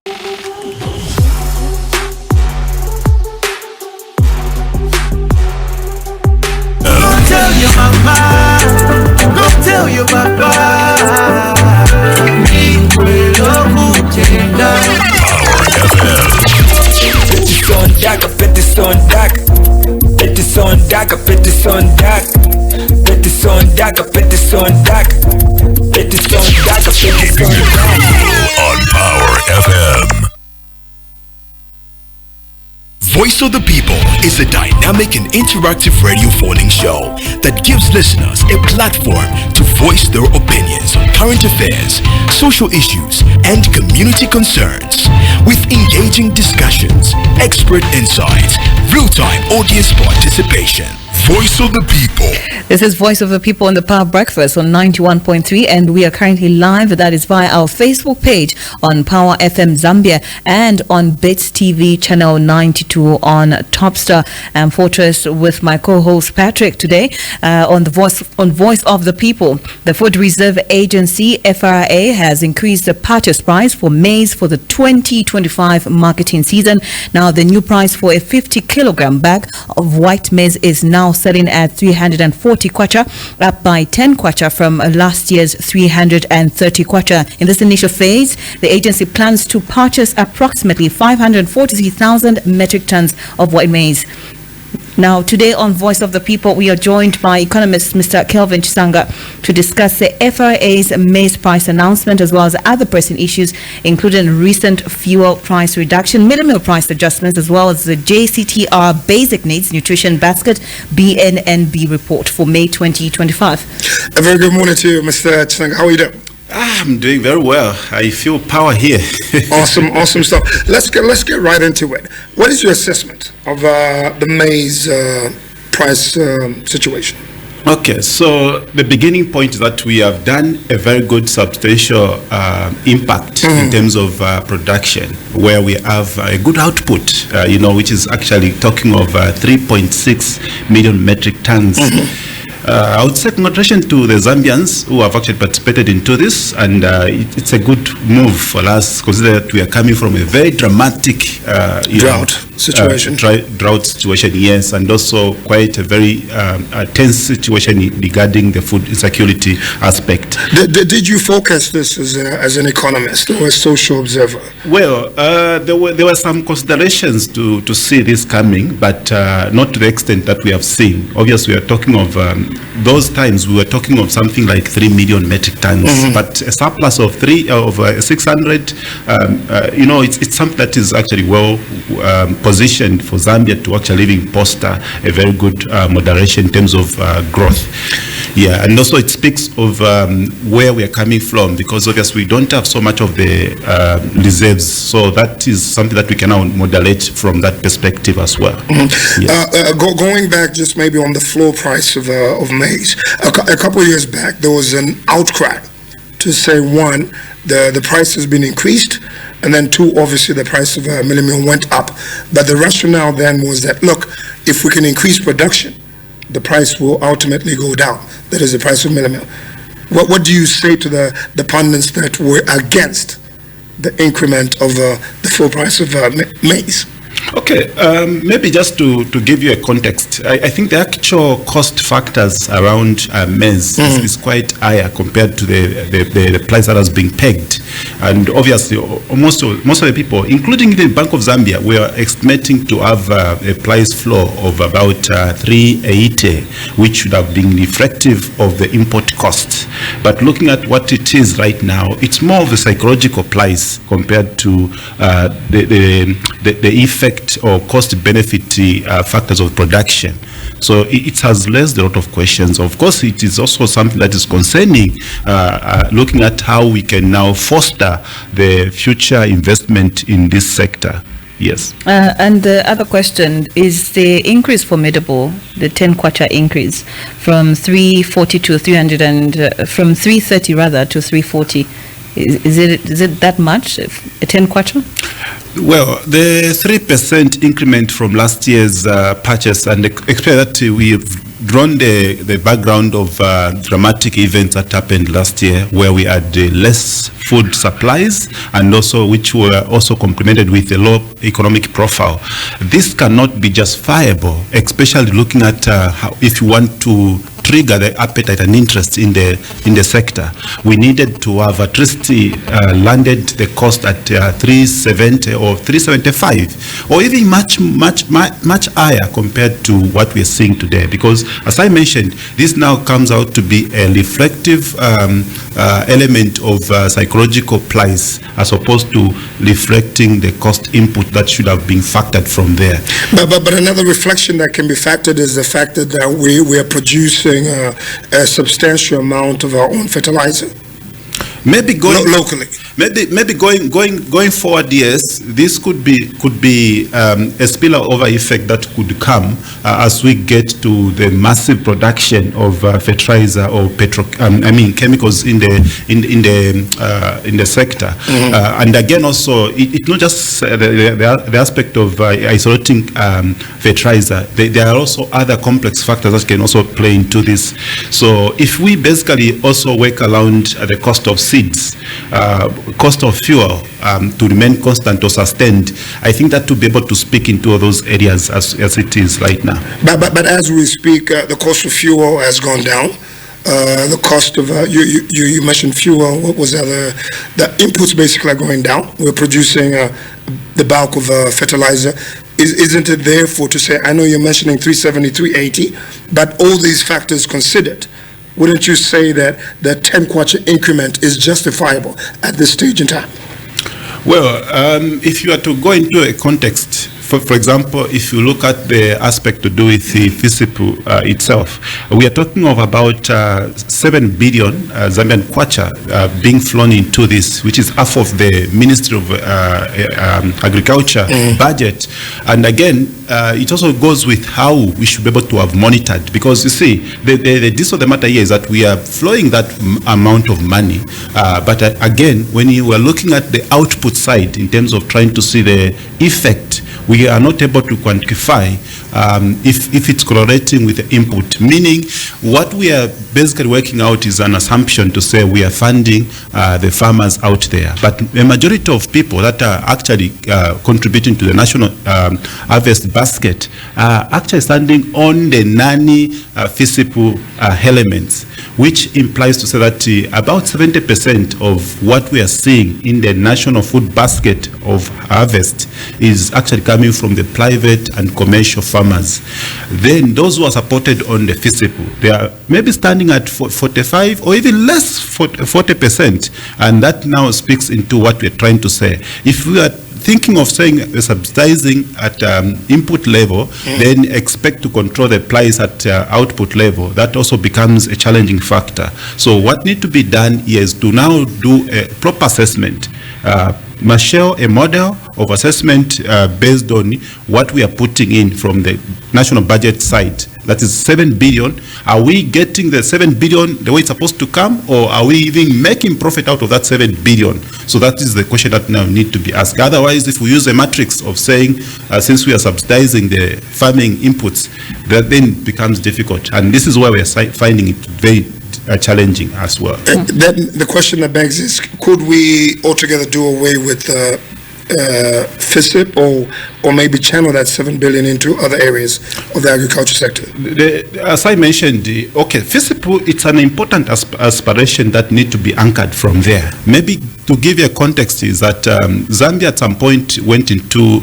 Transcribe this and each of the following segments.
Tell your mama, go tell your papa. Me will love Chanda. It's on deck, it's on deck. It's on deck, it's on deck. It's on deck, it's on deck. It's on deck, it's on deck. On Power FM. Voice of the People is a dynamic and interactive radio phoning show that gives listeners a platform to voice their opinions on current affairs, social issues, and community concerns. With engaging discussions, expert insights, real-time audience participation. Voice of the People. This is Voice of the People on the Power Breakfast on 91.3, and we are currently live. That is via our Facebook page on Power FM Zambia and on Dstv channel 92 on Topstar and Fortrace with my co-host Patrick today on Voice of the People. The Food Reserve Agency (FRA) has increased the purchase price for maize for the 2025 marketing season. Now, the new price for a 50-kilogram bag of white maize is now selling at 340 kwacha, up by 10 kwacha from last year's 330 kwacha. In this initial phase, the agency plans to purchase approximately 543,000 metric tons of white maize. Now, today on Voice of the People, we are joined by economist Mr. Kelvin Chisanga to discuss the FRA's maize price announcement as well as other pressing issues, including recent fuel price reduction, minimum price adjustments, as well as the JCTR Basic Needs Nutrition Basket BNNB report for May 2025. A very good morning to you, Mr. Chisanga. How are you doing? I'm doing very well. I feel power here. Awesome stuff. Let's get right into it. What is your assessment of the maize price situation? Okay, so the beginning point is that we have done a very good substantial impact in terms of production, where we have a good output, which is actually talking of 3.6 million metric tons. I would say congratulations to the Zambians who have actually participated into this, and it's a good move for us, considering that we are coming from a very dramatic drought situation. Drought situation, yes, and also quite a very tense situation regarding the food insecurity aspect. Did you focus this as an economist or a social observer? Well, there were some considerations to see this coming, but not to the extent that we have seen. Obviously, we are talking of those times we were talking of something like 3 million metric tons, but a surplus of 600. It's something that is actually well positioned for Zambia to actually even foster a very good moderation in terms of growth. Yeah, and also it speaks of where we are coming from, because obviously we don't have so much of the reserves, so that is something that we can now moderate from that perspective as well. Yes. Going back just maybe on the floor price of maize, a couple of years back there was an outcry to say, one, the price has been increased, and then two, obviously the price of milling meal went up, but the rationale then was that, look, if we can increase production, the price will ultimately go down. That is the price of milling meal. What do you say to the pundits that were against the increment of the full price of maize? Okay, maybe just to give you a context, I think the actual cost factors around maize is quite higher compared to the price that has been pegged. And obviously, most of the people, including the Bank of Zambia, we are estimating to have a price floor of about 380, which should have been reflective of the import cost. But looking at what it is right now, it's more of a psychological price compared to the effect or cost-benefit factors of production. So it has raised a lot of questions. Of course, it is also something that is concerning, looking at how we can now foster the future investment in this sector. Yes. And the other question is the increase formidable, the 10 kwacha increase from 340 to 300 and from 330 rather to 340. Is it that much, a 10 kwacha? Well, the 3% increment from last year's purchase, and expect that drawn the background of dramatic events that happened last year, where we had less food supplies, and also which were also complemented with a low economic profile. This cannot be justifiable, especially looking at how, if you want to trigger the appetite and interest in the sector. We needed to have electricity landed the cost at 370 or 375, or even much higher compared to what we are seeing today. Because, as I mentioned, this now comes out to be a reflective element of psychological price, as opposed to reflecting the cost input that should have been factored from there. But another reflection that can be factored is the fact that we are producing a substantial amount of our own fertilizer. Maybe going locally. Maybe going forward, yes, this could be a spillover effect that could come as we get to the massive production of fertilizer or chemicals in the sector. Mm-hmm. And again, also it's not just the aspect of isolating fertilizer. There are also other complex factors that can also play into this. So if we basically also work around the cost of seeds, cost of fuel to remain constant or sustained, I think that to be able to speak into those areas as it is right now. But as we speak, the cost of fuel has gone down. The cost of you mentioned fuel. What was the inputs basically are going down. We're producing the bulk of fertilizer. Isn't it therefore to say, I know you're mentioning 370, 380, but all these factors considered, wouldn't you say that the 10 kwacha increment is justifiable at this stage in time? Well, if you are to go into a context, for example, if you look at the aspect to do with the FISIP itself, we are talking of about 7 billion Zambian kwacha being flown into this, which is half of the Ministry of Agriculture budget. And again, it also goes with how we should be able to have monitored, because you see, the gist of the matter here is that we are flowing that amount of money, but again, when you are looking at the output side in terms of trying to see the effect, we are not able to quantify if it's correlating with the input, meaning what we are basically working out is an assumption to say we are funding the farmers out there. But the majority of people that are actually contributing to the national harvest basket are actually standing on the NANI FISIP elements, which implies to say that about 70% of what we are seeing in the national food basket of harvest is actually coming from the private and commercial farmers. Then those who are supported on the FISIP, they are maybe standing at 45 or even less, 40%, and that now speaks into what we are trying to say. If we are thinking of saying subsidizing at input level, then expect to control the price at output level, that also becomes a challenging factor. So what needs to be done here is to now do a proper assessment, show a model of assessment based on what we are putting in from the national budget side. That is 7 billion. Are we getting the 7 billion the way it's supposed to come, or are we even making profit out of that 7 billion? So that is the question that now need to be asked. Otherwise, if we use a matrix of saying, since we are subsidizing the farming inputs, that then becomes difficult. And this is why we are finding it very challenging as well. Then the question that begs is, could we altogether do away with FISIP or maybe channel that 7 billion into other areas of the agriculture sector? As I mentioned, FISIP, it's an important aspiration that need to be anchored from there. Maybe to give you a context is that Zambia at some point went into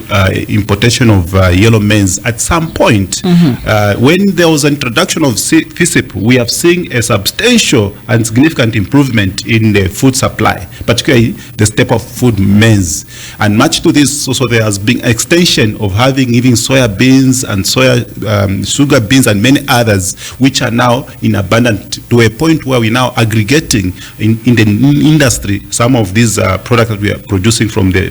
importation of yellow maize. At some point, when there was an introduction of FISIP, we have seen a substantial and significant improvement in the food supply, particularly the staple food maize. And much to this, also there has been extension of having even soya beans and sugar beans and many others, which are now in abundance to a point where we're now aggregating in the industry some of these products that we are producing from the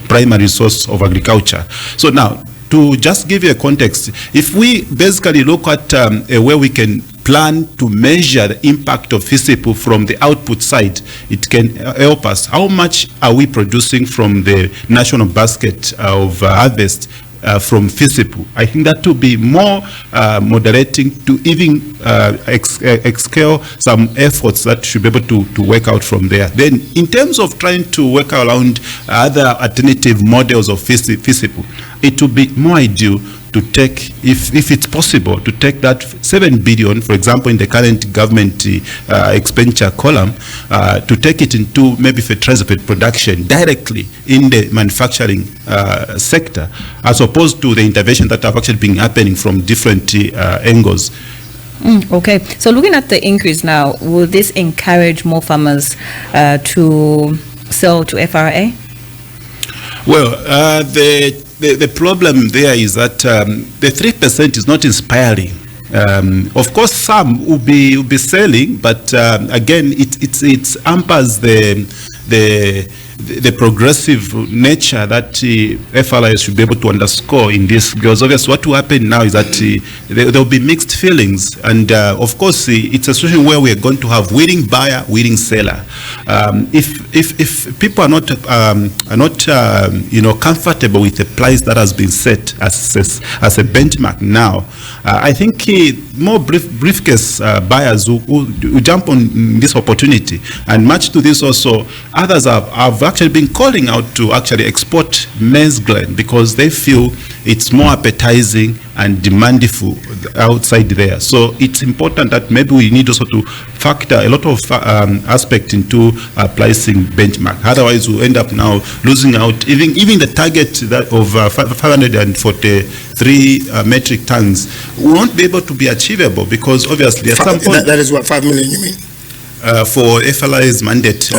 primary source of agriculture. So now, to just give you a context, if we basically look at a way we can plan to measure the impact of FISIP from the output side, it can help us. How much are we producing from the national basket of harvest from feasible. I think that will be more moderating to even excel some efforts that should be able to work out from there. Then in terms of trying to work around other alternative models of feasible, it would be more ideal to take, if it's possible, to take that 7 billion, for example, in the current government expenditure column, to take it into maybe fertilizer production directly in the manufacturing sector, as opposed to the intervention that have actually been happening from different angles. Okay, so looking at the increase now, will this encourage more farmers to sell to FRA? Well, the problem there is that the 3% is not inspiring. Of course, some will be selling, but again, it hampers the progressive nature that FRA should be able to underscore in this, because obviously what will happen now is that there will be mixed feelings, and of course it's a situation where we are going to have willing buyer, willing seller. If people are not comfortable with the price that has been set as a benchmark now, I think more briefcase buyers will jump on this opportunity, and much to this also, others have actually been calling out to actually export maize grain because they feel it's more appetizing and demandful outside there. So it's important that maybe we need also to factor a lot of aspect into pricing benchmark. Otherwise, we'll end up now losing out. Even the target that of 543 metric tons won't be able to be achievable, because obviously at some point that is what, 5 million you mean? For FLI's mandate,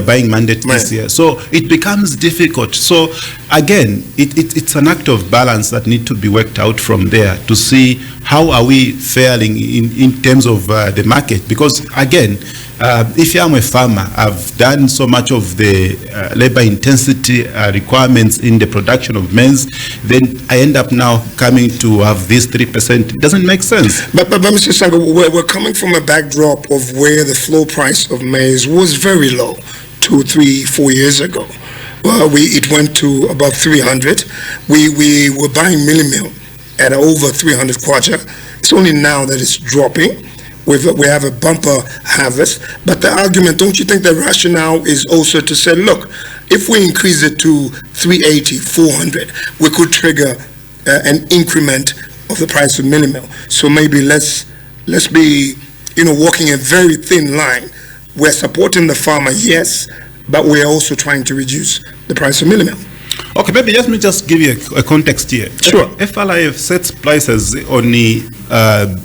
buying mandate this year. So it becomes difficult. So again, it's an act of balance that need to be worked out from there to see how are we faring in terms of the market. Because again, if I'm a farmer, I've done so much of the labor intensity requirements in the production of maize, then I end up now coming to have this 3%. It doesn't make sense. But Mr. Sanga, we're coming from a backdrop of where the floor price of maize was very low 2, 3, 4 years ago. Well, it went to above 300. We were buying milli-meal at over 300 kwacha. It's only now that it's dropping. We have a bumper harvest, but the argument, don't you think the rationale is also to say, look, if we increase it to 380, 400, we could trigger an increment of the price of milli-meal. So maybe let's be, walking a very thin line. We're supporting the farmer, yes, but we're also trying to reduce the price of milli-meal. Okay, maybe let me just give you a context here. Sure. FLIF sets prices on the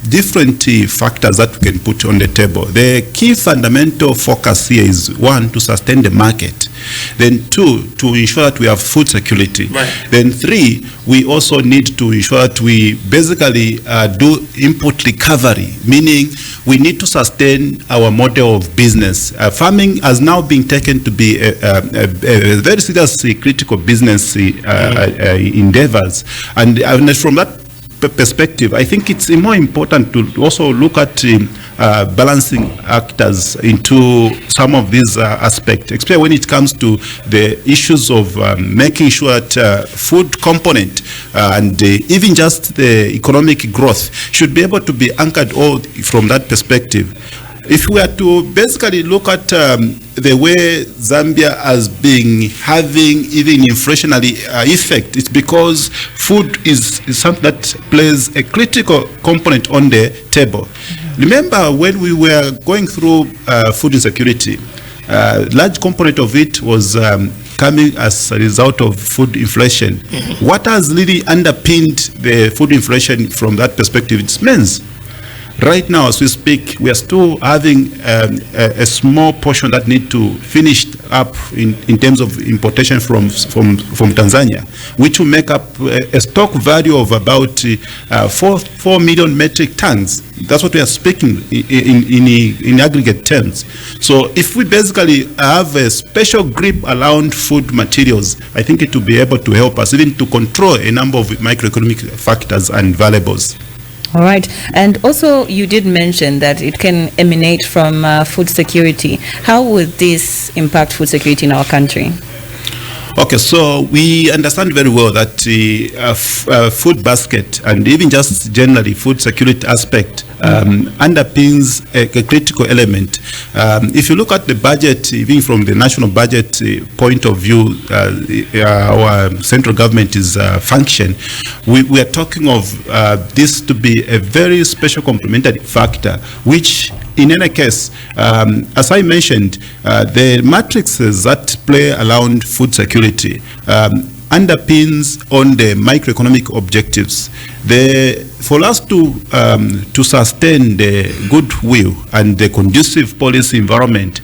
different factors that we can put on the table. The key fundamental focus here is, 1, to sustain the market. Then 2, to ensure that we have food security. Right. Then 3, we also need to ensure that we basically do input recovery, meaning we need to sustain our model of business. Farming has now been taken to be a very seriously critical business endeavors, and from that perspective, I think it's more important to also look at balancing actors into some of these aspects, especially when it comes to the issues of making sure that food component and even just the economic growth should be able to be anchored all from that perspective. If we are to basically look at the way Zambia has been having even inflationary effect, it's because food is something that plays a critical component on the table. Remember when we were going through food insecurity, large component of it was coming as a result of food inflation. What has really underpinned the food inflation from that perspective? It's maize. Right now, as we speak, we are still having a small portion that need to finish up in terms of importation from Tanzania, which will make up a stock value of about 4 million metric tons. That's what we are speaking in aggregate terms. So if we basically have a special grip around food materials, I think it will be able to help us even to control a number of microeconomic factors and variables. All right. And also, you did mention that it can emanate from food security. How would this impact food security in our country? Okay, so we understand very well that food basket and even just generally food security aspect underpins a critical element. If you look at the budget, even from the national budget point of view, our central government is function. We are talking of this to be a very special complementary factor, which in any case, as I mentioned, the matrices that play around food security underpins on the microeconomic objectives. For us to sustain the goodwill and the conducive policy environment,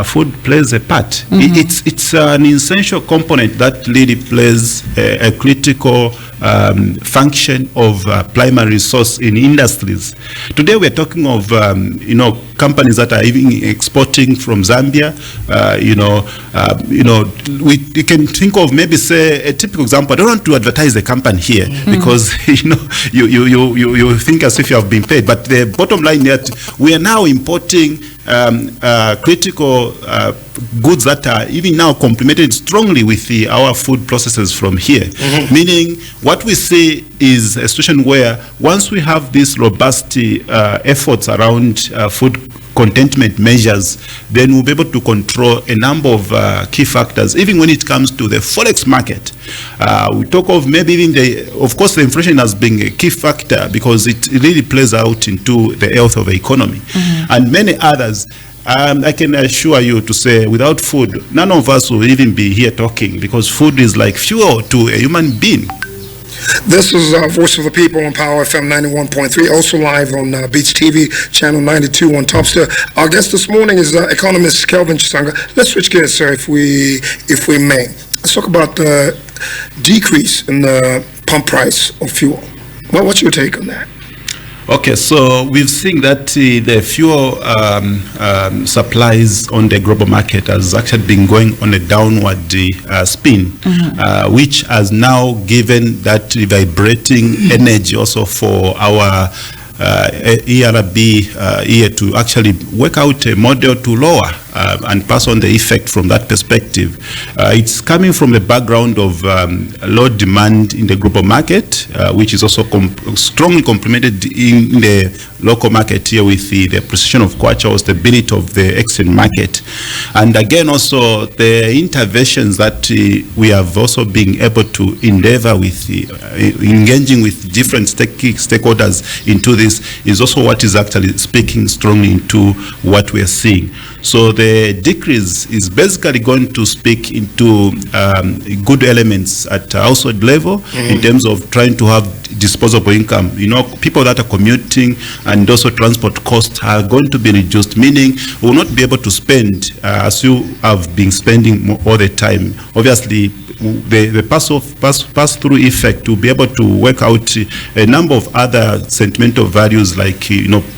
food plays a part. It's an essential component that really plays a critical function of primary resource in industries. Today we are talking of companies that are even exporting from Zambia. We can think of maybe say a typical example. I don't want to advertise the company here because you think as if you have been paid. But the bottom line that we are now importing critical goods that are even now complemented strongly with our food processes from here. Meaning what we see is a situation where once we have these robust efforts around food contentment measures, then we'll be able to control a number of key factors, even when it comes to the forex market. We talk of maybe even of course, the inflation has been a key factor because it really plays out into the health of the economy. And many others. I can assure you to say without food, none of us will even be here talking because food is like fuel to a human being. This is Voice of the People on Power FM 91.3, also live on Dstv, channel 92 on Topstar. Our guest this morning is economist Kelvin Chisanga. Let's switch gears, sir, if we may. Let's talk about the decrease in the pump price of fuel. Well, what's your take on that? Okay, so we've seen that the fuel supplies on the global market has actually been going on a downward spin, which has now given that vibrating energy also for our ERB here to actually work out a model to lower and pass on the effect from that perspective. It's coming from the background of low demand in the global market, which is also strongly complemented in the local market here with the precision of kwacha or stability of the exchange market. And again, also the interventions that we have also been able to endeavor with engaging with different stakeholders into this is also what is actually speaking strongly into what we are seeing. So the decrease is basically going to speak into good elements at household level in terms of trying to have disposable income. People that are commuting and also transport costs are going to be reduced, meaning we will not be able to spend as you have been spending all the time. Obviously, the pass-through effect will be able to work out a number of other sentimental values like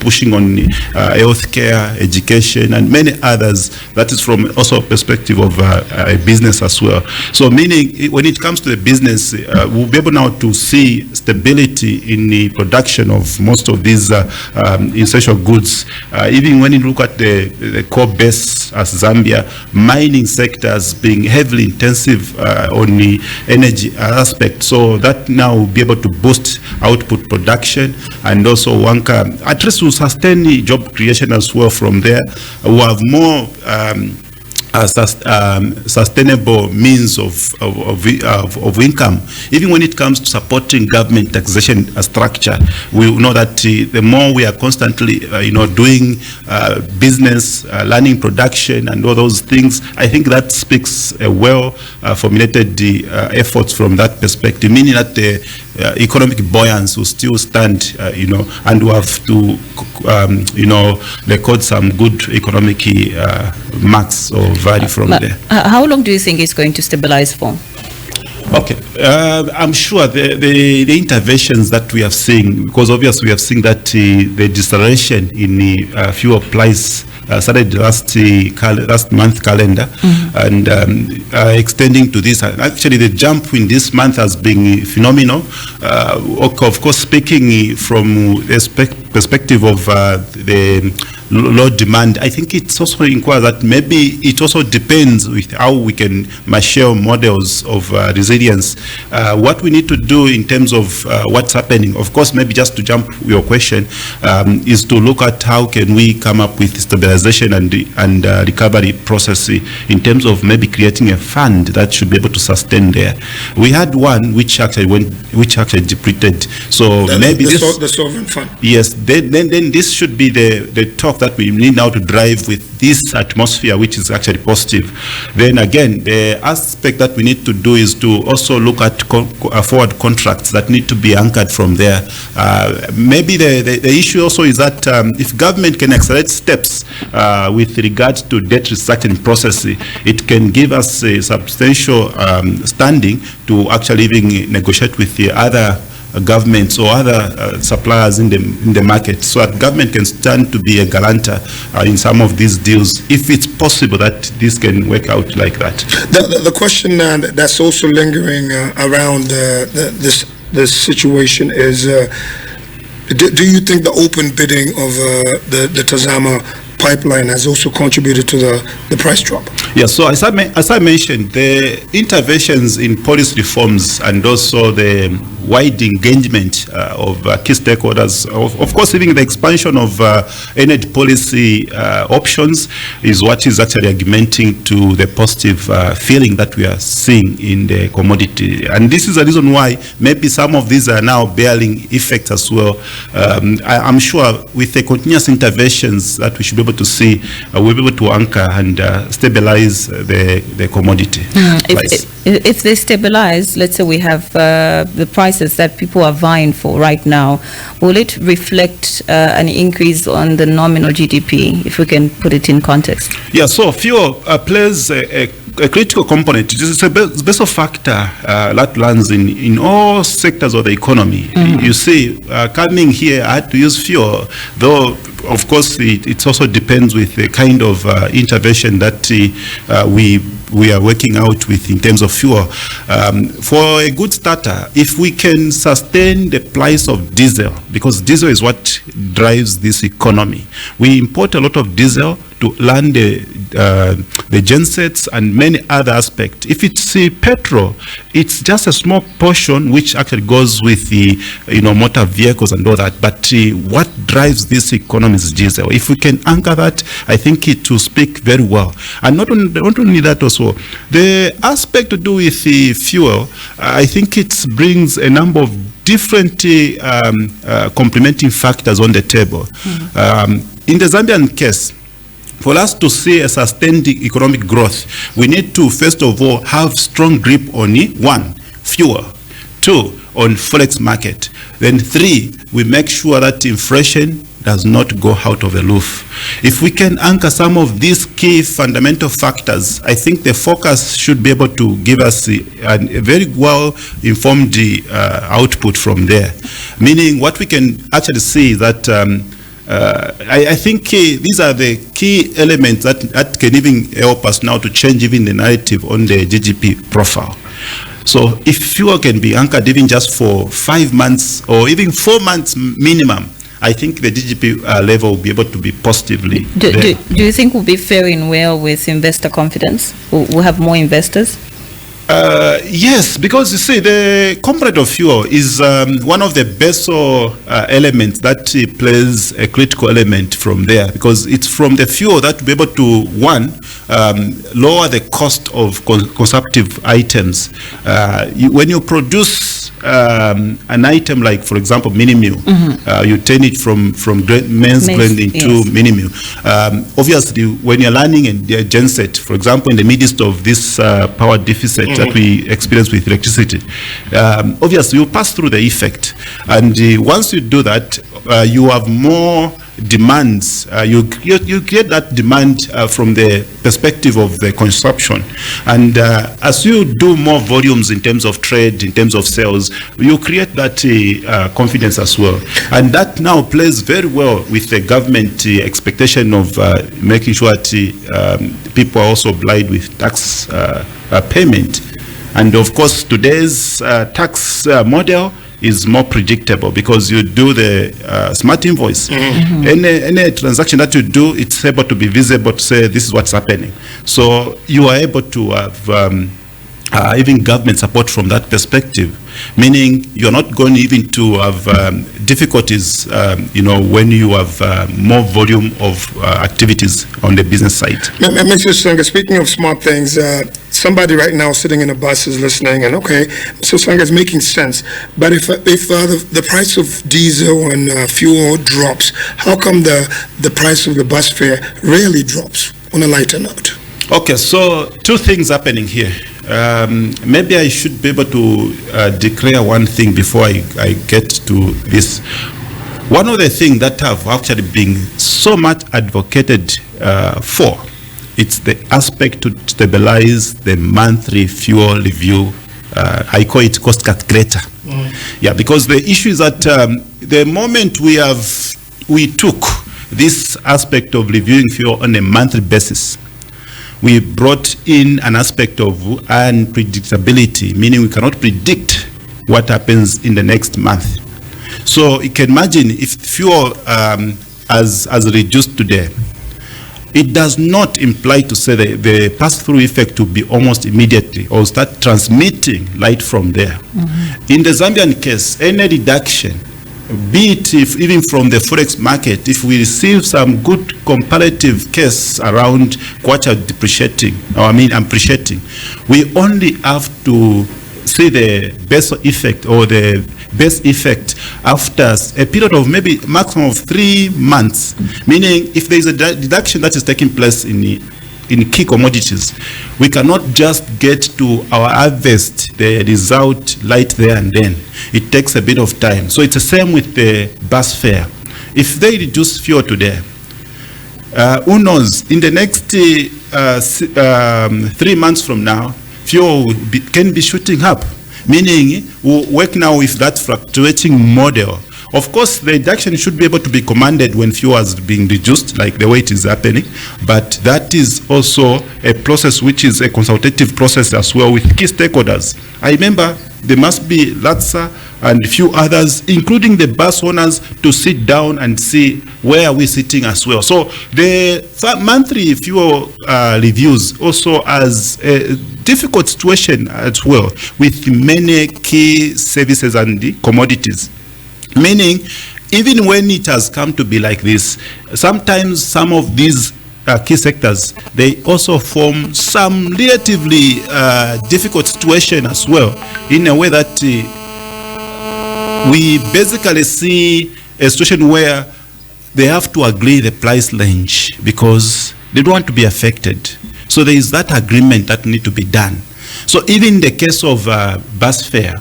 pushing on healthcare, education, and many others. That is from also a perspective of a business as well. So meaning when it comes to the business, we'll be able now to see stability in the production of most of these essential goods. Even when you look at the core base as Zambia, mining sectors being heavily intensive on the energy aspect, so that now will be able to boost output production and also at least will sustain the job creation as well from there. We have more sustainable means of income. Even when it comes to supporting government taxation structure, we know that the more we are constantly doing business, learning production and all those things, I think that speaks well formulated efforts from that perspective, meaning that the economic buoyancy will still stand, and we have to, record some good economic marks or value from there. How long do you think it's going to stabilize for? Okay, I'm sure the interventions that we have seen, because obviously we have seen that the deceleration in the fuel price started last month calendar and extending to this. Actually, the jump in this month has been phenomenal. Of course, speaking from the perspective of the low demand. I think it's also inquires that maybe it also depends with how we can share models of resilience. What we need to do in terms of what's happening, of course, maybe just to jump your question, is to look at how can we come up with stabilization and recovery process in terms of maybe creating a fund that should be able to sustain there. We had one which actually depleted. So maybe the sovereign fund. Yes, then this should be the talk that we need now to drive with this atmosphere, which is actually positive. Then again, the aspect that we need to do is to also look at forward contracts that need to be anchored from there. Maybe the issue also is that if government can accelerate steps with regard to debt restructuring process, it can give us a substantial standing to actually even negotiate with the other governments or other suppliers in the market, so that government can stand to be a guarantor in some of these deals, if it's possible that this can work out like that. The question that's also lingering around this situation is, do you think the open bidding of the Tazama pipeline has also contributed to the price drop? Yeah, so as I mentioned, the interventions in policy reforms and also the wide engagement of key stakeholders, of course, even the expansion of energy policy options is what is actually augmenting to the positive feeling that we are seeing in the commodity. And this is the reason why maybe some of these are now bearing effect as well. I'm sure with the continuous interventions that we should be able to see, we'll be able to anchor and stabilize the commodity. If they stabilize, let's say we have the prices that people are vying for right now, will it reflect an increase on the nominal GDP, if we can put it in context? Yeah, so fuel plays a critical component. It is a basic factor that lands in all sectors of the economy. You see, coming here, I had to use fuel, though of course it also depends with the kind of intervention that we are working out with in terms of fuel. For a good starter, if we can sustain the price of diesel, because diesel is what drives this economy. We import a lot of diesel to land the gensets and many other aspects. If it's petrol, it's just a small portion which actually goes with the motor vehicles and all that. But what drives this economy is diesel. If we can anchor that, I think it will speak very well. And not only that, also the aspect to do with the fuel, I think it brings a number of different complementing factors on the table. In the Zambian case, for us to see a sustained economic growth, we need to first of all have strong grip on one, fuel, two, on forex market, then three, we make sure that inflation does not go out of the roof. If we can anchor some of these key fundamental factors, I think the focus should be able to give us a very well-informed output from there. Meaning what we can actually see is that I think these are the key elements that can even help us now to change even the narrative on the GDP profile. So if fuel can be anchored even just for 5 months or even 4 months minimum, I think the GDP level will be able to be positively. Do you think we'll be faring well with investor confidence? We'll have more investors? Yes, because you see, the component of fuel is one of the best elements that plays a critical element from there, because it's from the fuel that we'll be able to, one, lower the cost of consumptive items. When you produce an item like, for example, mini meal, you turn it from maize blend into mini meal. Obviously, when you're running a genset, for example, in the midst of this power deficit that we experience with electricity, obviously you pass through the effect, and once you do that, you have more demands. You create that demand from the perspective of the consumption, and as you do more volumes in terms of trade, in terms of sales, you create that confidence as well, and that now plays very well with the government expectation of making sure that people are also obliged with tax payment. And of course, today's tax model is more predictable because you do the smart invoice. Any transaction that you do, it's able to be visible to say this is what's happening. So you are able to have even government support from that perspective, meaning you're not going even to have difficulties, when you have more volume of activities on the business side. Mr. Sanga, speaking of smart things, somebody right now sitting in a bus is listening, and okay, Mr. Sanga is making sense. But if the price of diesel and fuel drops, how come the price of the bus fare rarely drops? On a lighter note. Okay, so two things happening here. Maybe I should be able to declare one thing before I get to this. One of the things that have actually been so much advocated for, it's the aspect to stabilize the monthly fuel review. I call it cost calculator. Yeah, because the issue is that the moment we took this aspect of reviewing fuel on a monthly basis, we brought in an aspect of unpredictability, meaning we cannot predict what happens in the next month. So you can imagine if fuel has reduced today, it does not imply to say that the pass-through effect will be almost immediately or start transmitting light from there. In the Zambian case, any reduction, be it even from the forex market, if we receive some good comparative case around kwacha depreciating, appreciating, we only have to see the best effect or the best effect after a period of maybe maximum of 3 months. Meaning, if there is a reduction that is taking place in key commodities, we cannot just get to our harvest, the result right there and then. It takes a bit of time. So it's the same with the bus fare. If they reduce fuel today, who knows, in the next 3 months from now, fuel can be shooting up. Meaning, we'll work now with that fluctuating model. Of course, the reduction should be able to be commanded when fuel is being reduced, like the way it is happening. But that is also a process which is a consultative process as well with key stakeholders. I remember there must be LATSA and a few others, including the bus owners, to sit down and see where are we sitting as well. So the monthly fuel reviews also has a difficult situation as well with many key services and the commodities. Meaning, even when it has come to be like this, sometimes some of these key sectors, they also form some relatively difficult situation as well, in a way that we basically see a situation where they have to agree the price range because they don't want to be affected. So there is that agreement that need to be done. So even in the case of bus fare,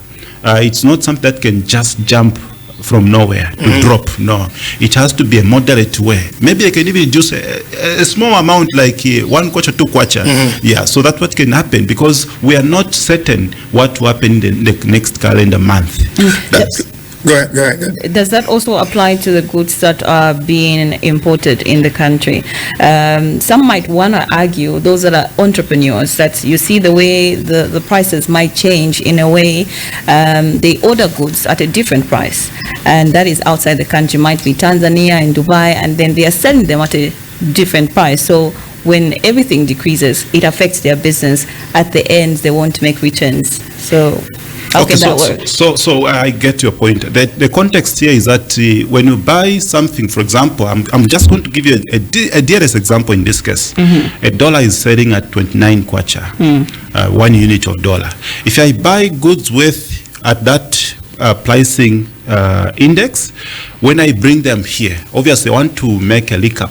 it's not something that can just jump from nowhere to drop. No, it has to be a moderate way. Maybe I can even reduce a small amount, like 1 kwacha, 2 kwacha. Yeah, so that's what can happen because we are not certain what will happen in the next calendar month. Go ahead. Does that also apply to the goods that are being imported in the country? Some might want to argue, those that are entrepreneurs, that you see the way the prices might change in a way. They order goods at a different price, and that is outside the country, might be Tanzania and Dubai, and then they are selling them at a different price. So when everything decreases, it affects their business. At the end, they won't make returns. So how can that work? So I get your point. The context here is that when you buy something, for example, I'm just going to give you a dearest example in this case. A dollar is selling at 29 kwacha, 1 unit of dollar. If I buy goods worth at that pricing index, when I bring them here, obviously I want to make a recap,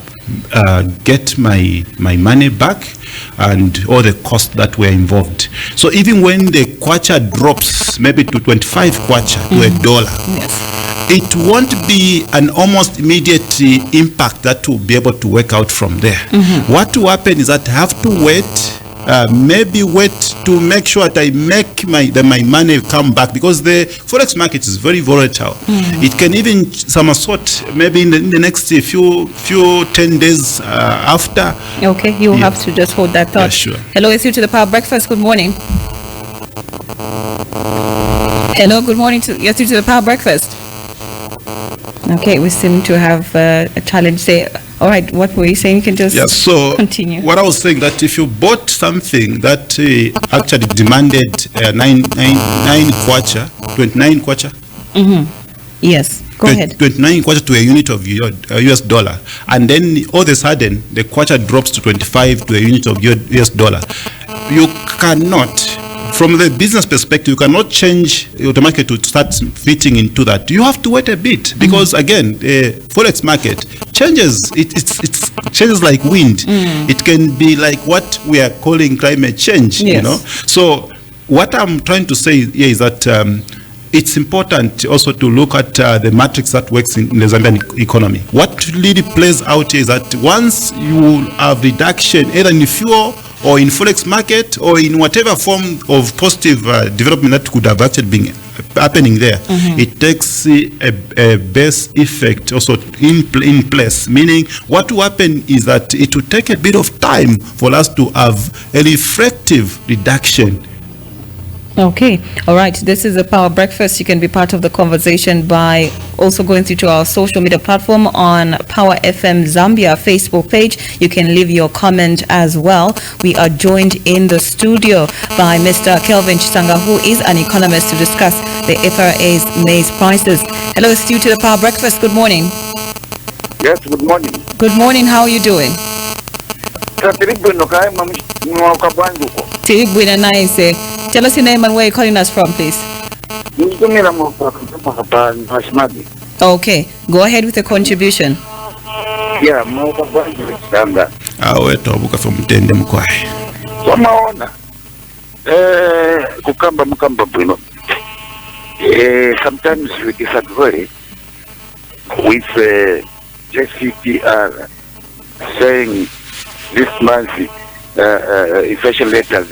get my money back and all the costs that were involved. So even when the kwacha drops maybe to 25 kwacha to $1, it won't be an almost immediate impact that will be able to work out from there. What will happen is that I have to wait, maybe wait to make sure that I make my money come back, because the forex market is very volatile. It can even somersault maybe in the next few 10 days after. Okay, you have to just hold that thought. Yeah, sure. Hello, it's you to the Power Breakfast. Good morning. Hello, good morning to you're through to the Power Breakfast. Okay, we seem to have a challenge. Say, all right, what were you saying? You can just continue. What I was saying, that if you bought something that actually demanded 29 kwacha. Yes, go ahead. 29 kwacha to a unit of US dollar, and then all of a sudden the kwacha drops to 25 to a unit of US dollar. You cannot, from the business perspective, you cannot change automatically to start fitting into that. You have to wait a bit, because again, the forex market changes. It changes like wind. It can be like what we are calling climate change. Yes. You know. So what I'm trying to say here is that it's important also to look at the matrix that works in the Zambian economy. What really plays out here is that once you have reduction either in fuel or in forex market or in whatever form of positive development that could have actually been happening there, it takes a base effect also in place, meaning what will happen is that it will take a bit of time for us to have a reflective reduction. Okay, all right. This is a Power Breakfast. You can be part of the conversation by also going through to our social media platform on Power FM Zambia Facebook page. You can leave your comment as well. We are joined in the studio by Mr. Kelvin Chisanga, who is an economist, to discuss the FRA's maize prices. Hello, it's you to the Power Breakfast. Good morning. Yes, good morning. Good morning. How are you doing? Tiribwina nice. Tell us your name and where you're calling us from, please. Okay, go ahead with the contribution. Yeah, sometimes we disagree with JCTR saying this month inflation rate has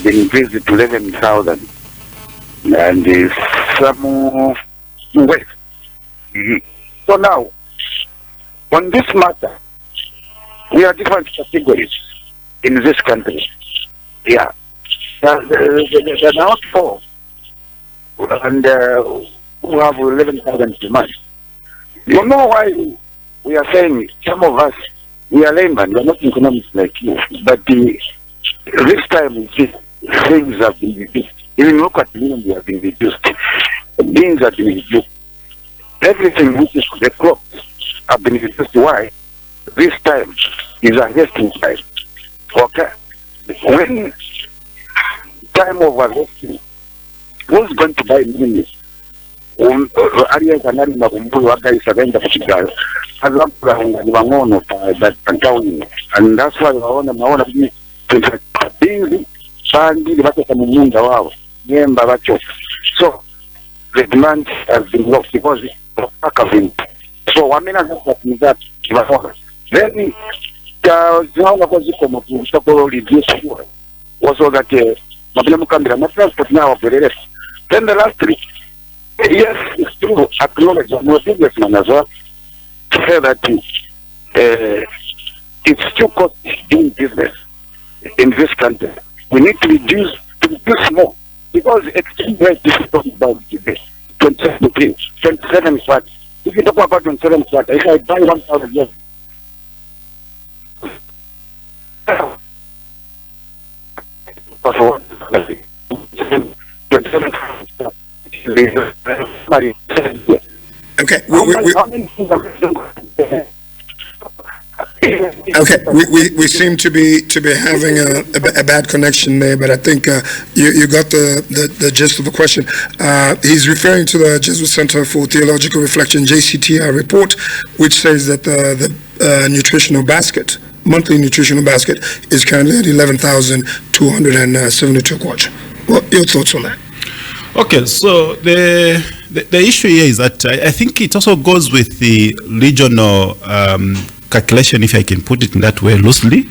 been increased to 11,000, and some west. So now, on this matter, we are different categories in this country. Yeah, the not four, and who have 11,000 per month. You know why we are saying some of us, we are laymen, we are not economists like you, but this time we see things have been reduced. Even look at minimum, we have been reduced. Beans have been reduced. Everything which is the crops have been reduced. Why? This time is a harvesting time. Okay? When time of harvesting, who's going to buy minimum? Areas and animal surrender and that's why I want to be so the demand has been lost because of packaging. So I mean that then also that transport now then the last three. Yes, it's true. Acknowledge no businessman as well to say that it's too costly doing business in this country. We need to reduce more because extreme rate is talking about today. 27 fat. If you talk about 27 fat, if I buy 1,000 years. Okay, we seem to be having a bad connection there, but I think you got the gist of the question. He's referring to the Jesuit Center for Theological Reflection (JCTR) report, which says that the nutritional basket, monthly nutritional basket, is currently at 11,272 kwacha. What your thoughts on that? Okay, so the issue here is that I think it also goes with the regional calculation, if I can put it in that way loosely.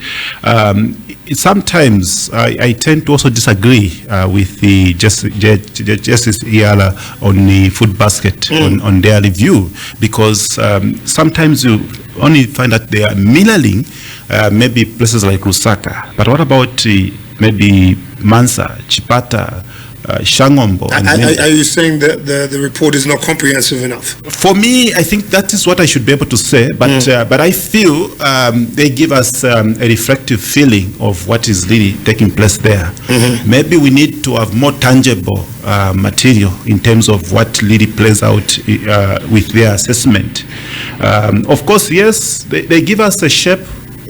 Sometimes I tend to also disagree with the Justice Iala on the food basket on their review, because sometimes you only find that they are mirroring maybe places like Lusaka, but what about maybe Mansa, Chipata, Shangombo. Are you saying that the report is not comprehensive enough? For me, I think that is what I should be able to say, but I feel they give us a reflective feeling of what is really taking place there. Maybe we need to have more tangible material in terms of what really plays out with their assessment. Of course, yes, they give us a shape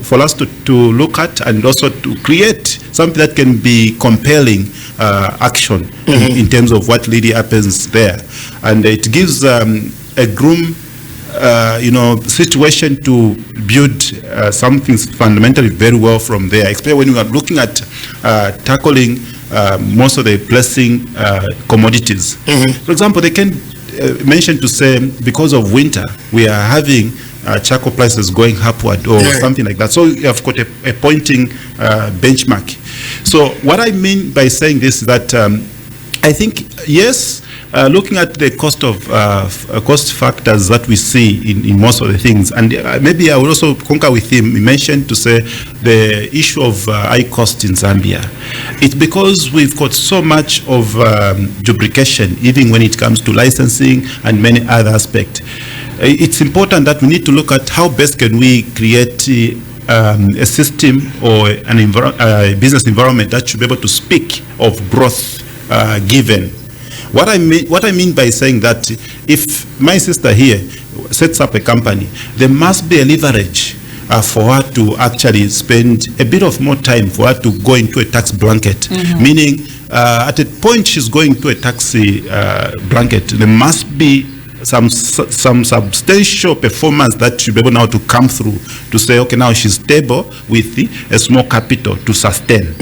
for us to look at and also to create something that can be compelling action in terms of what really happens there. And it gives a groom situation to build something fundamentally very well from there, especially when you are looking at tackling most of the pressing commodities. For example, they can mention to say, because of winter, we are having charcoal prices going upward or something like that. So you have got a pointing benchmark. So what I mean by saying this is that I think, yes, looking at the cost factors that we see in most of the things, and maybe I will also concur with him. He mentioned to say the issue of high cost in Zambia. It's because we've got so much of duplication, even when it comes to licensing and many other aspects. It's important that we need to look at how best can we create a system or a business environment that should be able to speak of growth given. What I mean by saying that, if my sister here sets up a company, there must be a leverage for her to actually spend a bit of more time for her to go into a tax blanket. Meaning, at a point she's going to a tax blanket, there must be some substantial performance that should be able now to come through to say, okay, now she's stable with a small capital to sustain.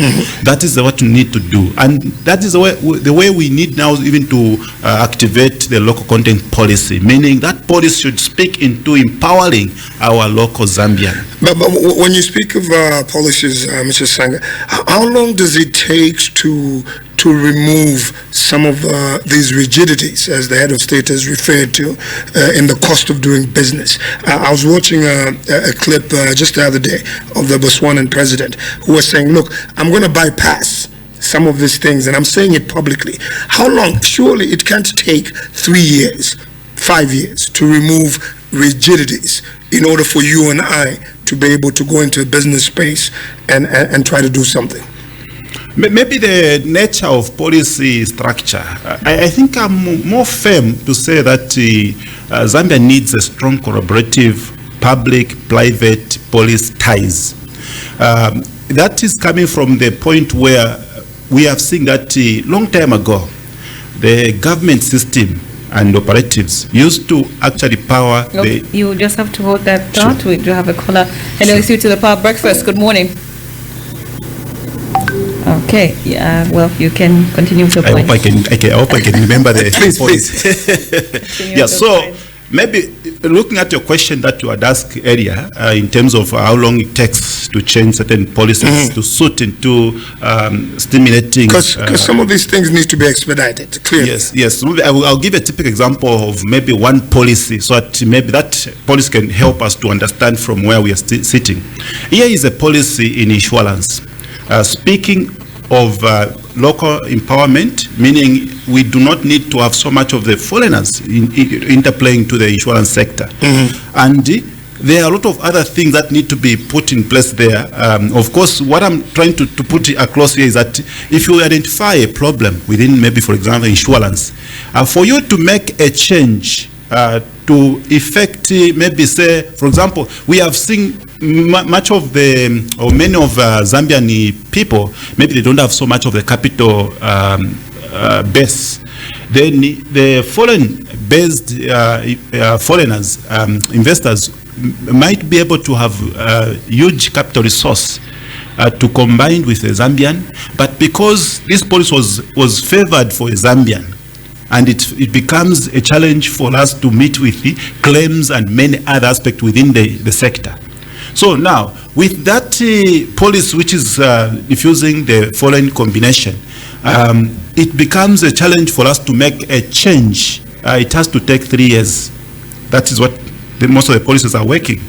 That is what we need to do, and that is the way we need now even to activate the local content policy, meaning that policy should speak into empowering our local Zambian. But when you speak of policies, Mr. Sanga, how long does it take to remove some of these rigidities, as the head of state has referred to, in the cost of doing business? I was watching a clip just the other day of the Botswanan president, who was saying, look, I'm going to bypass some of these things, and I'm saying it publicly. How long? Surely it can't take 3 years, 5 years to remove rigidities in order for you and I to be able to go into a business space and try to do something. Maybe the nature of policy structure. I think I'm more firm to say that Zambia needs a strong collaborative public-private police ties. That is coming from the point where we have seen that long time ago, the government system and operatives used to actually power the... You just have to hold that thought. Sure. We do have a caller. Hello, it's you to the Power Breakfast. Good morning. Okay, well, you can continue with your point. I hope I can remember the please. Yeah, so maybe looking at your question that you had asked earlier in terms of how long it takes to change certain policies to suit into stimulating... Because some of these things need to be expedited, clearly. Yes. I'll give a typical example of maybe one policy, so that maybe that policy can help us to understand from where we are sitting. Here is a policy in insurance. Speaking of local empowerment, meaning we do not need to have so much of the foreigners interplaying to the insurance sector. And there are a lot of other things that need to be put in place there. Of course, what I'm trying to put across here is that if you identify a problem within maybe, for example, insurance, for you to make a change to effect, maybe say, for example, we have seen much of or many of Zambian people, maybe they don't have so much of the capital base. Then the foreign-based foreigners, investors, might be able to have a huge capital resource to combine with a Zambian, but because this policy was favored for a Zambian, and it becomes a challenge for us to meet with the claims and many other aspects within the sector. So now, with that policy which is diffusing the foreign combination, it becomes a challenge for us to make a change. It has to take 3 years. That is what most of the policies are working.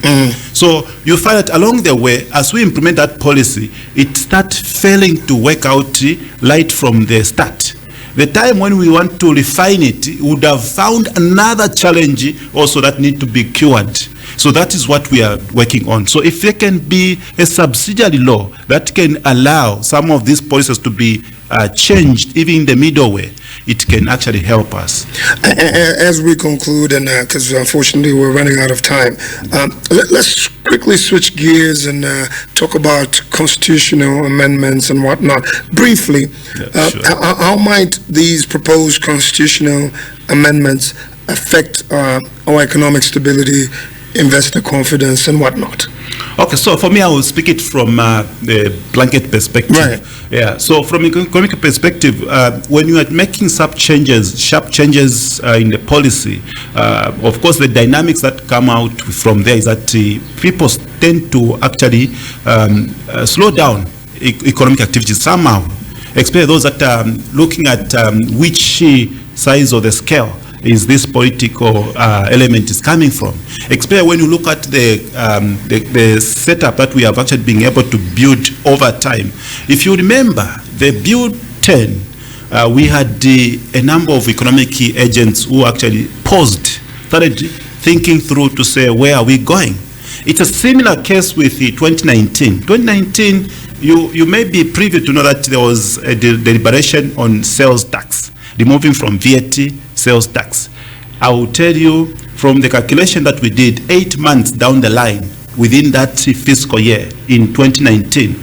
So you find that along the way, as we implement that policy, it starts failing to work out right from the start. The time when we want to refine it, we would have found another challenge also that need to be cured. So that is what we are working on. So if there can be a subsidiary law that can allow some of these policies to be changed, even in the middle way, it can actually help us. As we conclude, and because unfortunately we're running out of time, let's quickly switch gears and talk about constitutional amendments and whatnot. Briefly, Sure. how might these proposed constitutional amendments affect our economic stability, investor confidence, and whatnot? Okay, so for me, I will speak it from the blanket perspective. Right. Yeah. So from an economic perspective, when you are making sharp changes in the policy, of course, the dynamics that come out from there is that people tend to actually slow down economic activities somehow, especially those that are looking at which size of the scale is this political element is coming from. Especially when you look at the setup that we have actually been able to build over time. If you remember, the Build 10, we had a number of economic agents who actually started thinking through to say, where are we going? It's a similar case with 2019. 2019, you may be privy to know that there was a deliberation on sales tax, removing from VAT sales tax. I will tell you from the calculation that we did 8 months down the line within that fiscal year in 2019,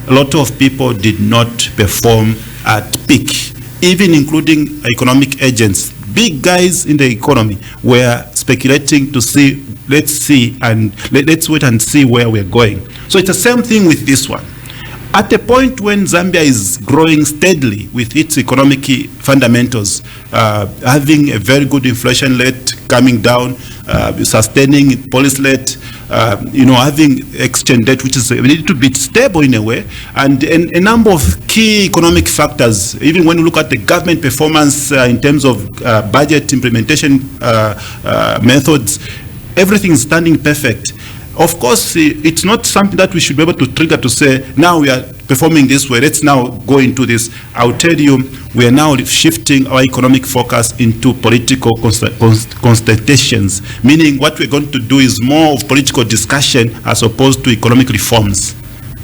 a lot of people did not perform at peak, even including economic agents. Big guys in the economy were speculating to see, let's wait and see where we're going. So it's the same thing with this one. At a point when Zambia is growing steadily with its economic fundamentals, having a very good inflation rate coming down, sustaining policy rate, having exchange rate which is a little bit stable in a way, and a number of key economic factors, even when you look at the government performance in terms of budget implementation methods, everything is standing perfect. Of course, it's not something that we should be able to trigger to say, now we are performing this way, let's now go into this. I'll tell you, we are now shifting our economic focus into political consultations, meaning what we're going to do is more of political discussion as opposed to economic reforms.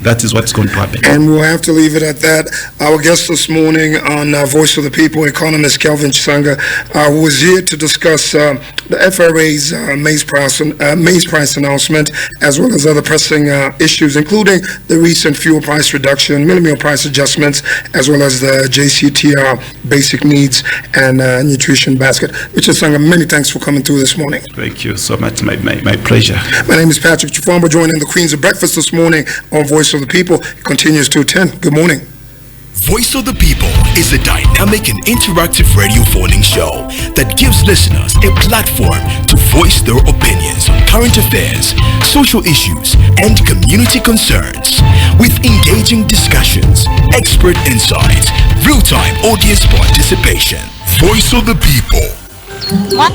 That is what's going to happen. And we'll have to leave it at that. Our guest this morning on Voice of the People, economist Kelvin Chisanga, was here to discuss the FRA's maize price announcement, as well as other pressing issues, including the recent fuel price reduction, minimum price adjustments, as well as the JCTR basic needs and nutrition basket. Mr. Chisanga, many thanks for coming through this morning. Thank you so much. My pleasure. My name is Patrick Chifamba, joining the Queens of Breakfast this morning on Voice of the People. It continues to 10. Good morning. Voice of the People is a dynamic and interactive radio phoning show that gives listeners a platform to voice their opinions on current affairs, social issues, and community concerns. With engaging discussions, expert insights, real-time audience participation. Voice of the People. What?